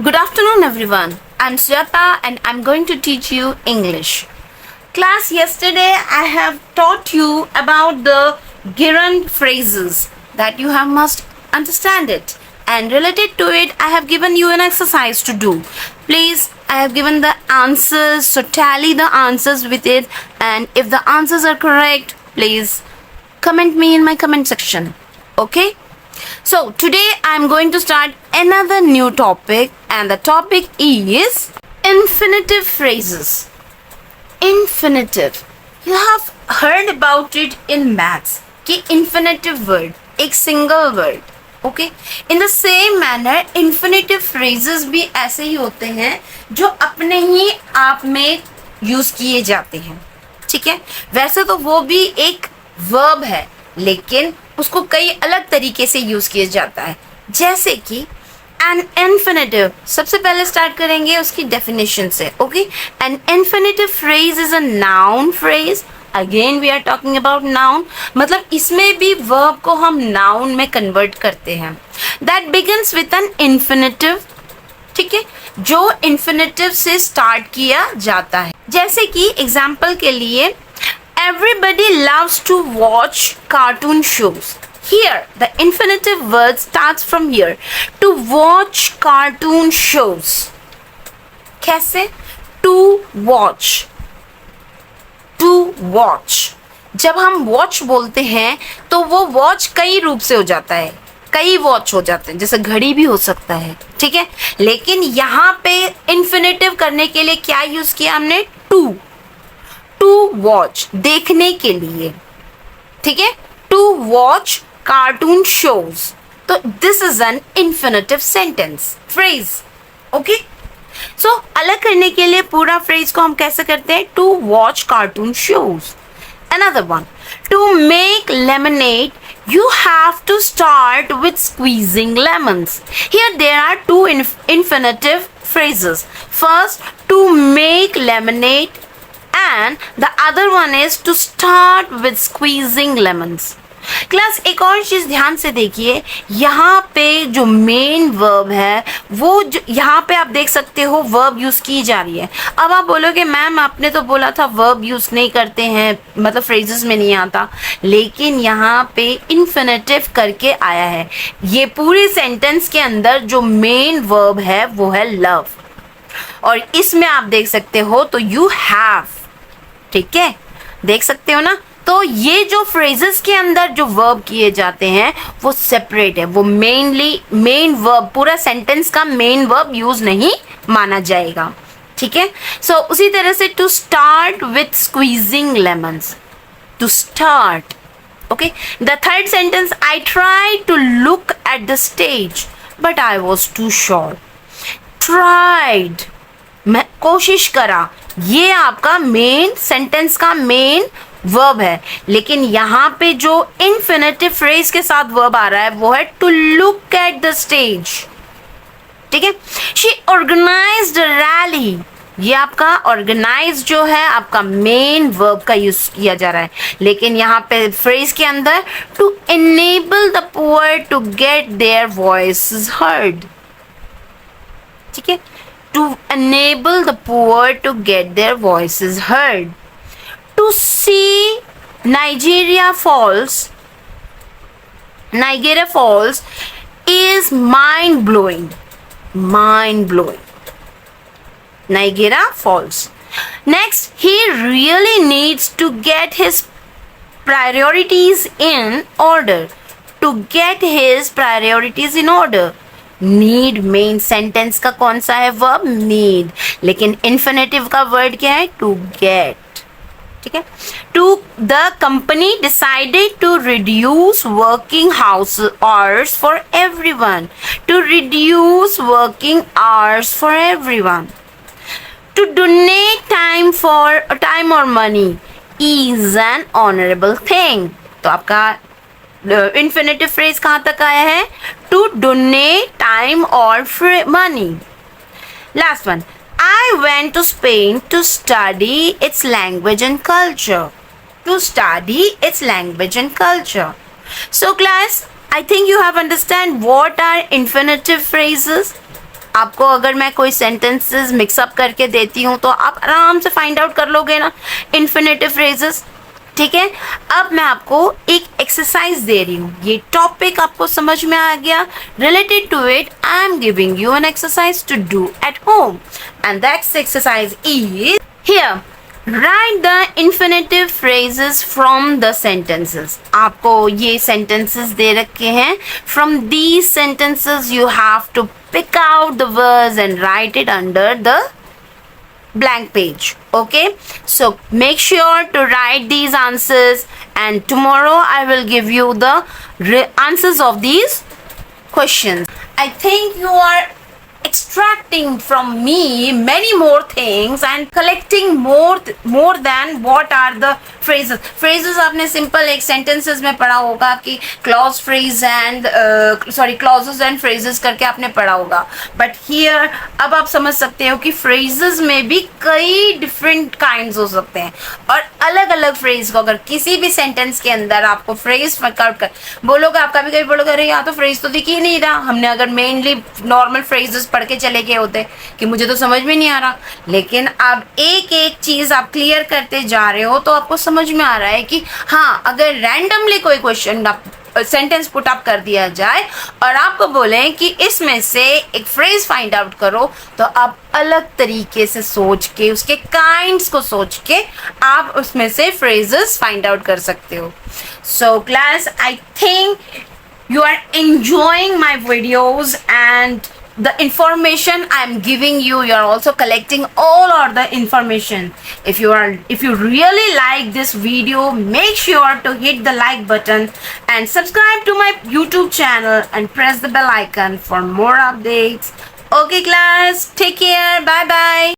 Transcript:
Good afternoon, everyone. I'm Suyata and I'm going to teach you English. Class, yesterday I have taught you about the gerund phrases that you have must understand it. And related to it, I have given you an exercise to do. Please, I have given the answers, so tally the answers with it. And if the answers are correct, please comment me in my comment section. Okay? So today I'm going to start another new topic, and the topic is infinitive phrases. Infinitive. You have heard about it in maths कि infinitive word एक single word. Okay? In the same manner infinitive phrases भी ऐसे ही होते हैं जो अपने ही आप में यूज किए जाते हैं. ठीक है? वैसे तो वो भी एक verb है, लेकिन उसको कई अलग तरीके से यूज किया जाता है. जैसे कि एन इन्फिनेटिव, सबसे पहले स्टार्ट करेंगे उसकी डेफिनेशन से. Okay, an infinitive phrase is a noun phrase. Again we are talking about noun, मतलब इसमें भी वर्ब को हम नाउन में कन्वर्ट करते हैं. That begins with an infinitive. ठीक है, जो इन्फिनेटिव से स्टार्ट किया जाता है. जैसे कि एग्जाम्पल के लिए everybody loves to watch cartoon shows. Here, the infinitive word starts from here. To watch cartoon shows. कैसे? To watch. To watch. जब हम watch बोलते हैं तो वो watch कई रूप से हो जाता है. कई वॉच हो जाते हैं, जैसे घड़ी भी हो सकता है. ठीक है, लेकिन यहाँ पे infinitive करने के लिए क्या यूज किया हमने? To. टू वॉच, देखने के लिए. ठीक है, टू वॉच कार्टून शोज. तो this is an infinitive sentence phrase. Okay, so अलग करने के लिए पूरा फ्रेज को हम कैसे करते हैं? To watch cartoon shows. Another one, to make lemonade you have to start with squeezing lemons. Here there are two infinitive phrases. First, to make lemonade, and the other one is to start with squeezing lemons. Class, एक और चीज ध्यान से देखिए, यहाँ पे जो main verb है वो जो यहाँ पे आप देख सकते हो वर्ब यूज की जा रही है. अब आप बोलोगे मैम आपने तो बोला था वर्ब यूज नहीं करते हैं, मतलब फ्रेजेस में नहीं आता, लेकिन यहाँ पे इन्फिनेटिव करके आया है. ये पूरे सेंटेंस के अंदर जो मेन वर्ब है वो है लव, और इसमें आप देख सकते हो तो यू हैव. ठीक है, देख सकते हो ना. तो ये जो फ्रेजेस के अंदर जो वर्ब किए जाते हैं वो सेपरेट है, वो मेन वर्ब, पूरा सेंटेंस का मेन वर्ब यूज नहीं माना जाएगा. ठीक है, सो उसी तरह से to start with squeezing lemons. To start. Okay, the third sentence, I try to look at the stage but I was to short. Tried, मैं कोशिश करा, ये आपका मेन सेंटेंस का मेन वर्ब है, लेकिन यहाँ पे जो इन्फिनेटिव फ्रेज के साथ वर्ब आ रहा है वो है to look at the stage. ठीक है, शी ऑर्गेनाइज्ड अ रैली. ये आपका ऑर्गेनाइज जो है आपका मेन वर्ब का यूज किया जा रहा है, लेकिन यहाँ पे फ्रेज के अंदर to enable the poor to get their voices heard. ठीक है, to enable the poor to get their voices heard. To see Niagara Falls is mind-blowing. Mind-blowing. Niagara Falls. Next, he really needs to get his priorities in order. To get his priorities in order. Need main sentence का कौन सा है verb? Need, लेकिन infinitive का word क्या है? To get. ठीक है, to the company decided to reduce working house hours for everyone. To reduce working hours for everyone. To donate time और money is an honourable thing. तो आपका infinitive phrase कहाँ तक आया है? टू डोनेट टाइम और money. Last one, I went to Spain to study its language and culture. To study its language and culture. So class, I think you have understand what are infinitive phrases. आपको अगर मैं कोई sentences mix up करके देती हूँ तो आप आराम से फाइंड आउट कर लोगे ना इन्फिनेटिव फ्रेजेस, ठीक है। अब मैं आपको एक एक्सरसाइज दे रही हूँ, ये टॉपिक आपको समझ में आ गया। Related to it I am giving you an exercise to do at home and that exercise is here. Write the infinitive phrases from the sentences. आपको ये सेंटेंसेस दे रखे हैं, from these sentences you have to pick out the words and write it under the blank page. Okay, so make sure to write these answers and tomorrow I will give you the answers of these questions. I think you are extracting from me many more things and collecting more than what are the phrases आपने simple एक sentences में पढ़ा होगा कि clause phrase and clauses and phrases करके आपने पढ़ा होगा, but here अब आप समझ सकते हो कि phrases में भी कई different kinds हो सकते हैं और अलग अलग phrase को अगर किसी भी sentence के अंदर आपको phrase work out कर बोलोगे, आप कभी कभी बोलोगे अरे यहाँ तो phrase तो दिख ही नहीं रहा, हमने अगर mainly normal phrases पढ़ के चले गए होते कि मुझे तो समझ में नहीं आ रहा, लेकिन अब एक एक चीज आप क्लियर करते जा रहे हो तो आपको समझ में आ रहा है कि हाँ, अगर रैंडमली कोई क्वेश्चन सेंटेंस पुट अप कर दिया जाए और आपको बोले कि इसमें से एक फ्रेज फाइंड आउट करो, तो आप अलग तरीके से सोच के उसके काइंड्स को सोच के आप उसमें से फ्रेजेस फाइंड आउट कर सकते हो। So class, I think you are enjoying my videos and the information I'm giving you, you are also collecting all of the information. If you really like this video, make sure to hit the like button and subscribe to my YouTube channel and press the bell icon for more updates. Okay class, take care, bye bye.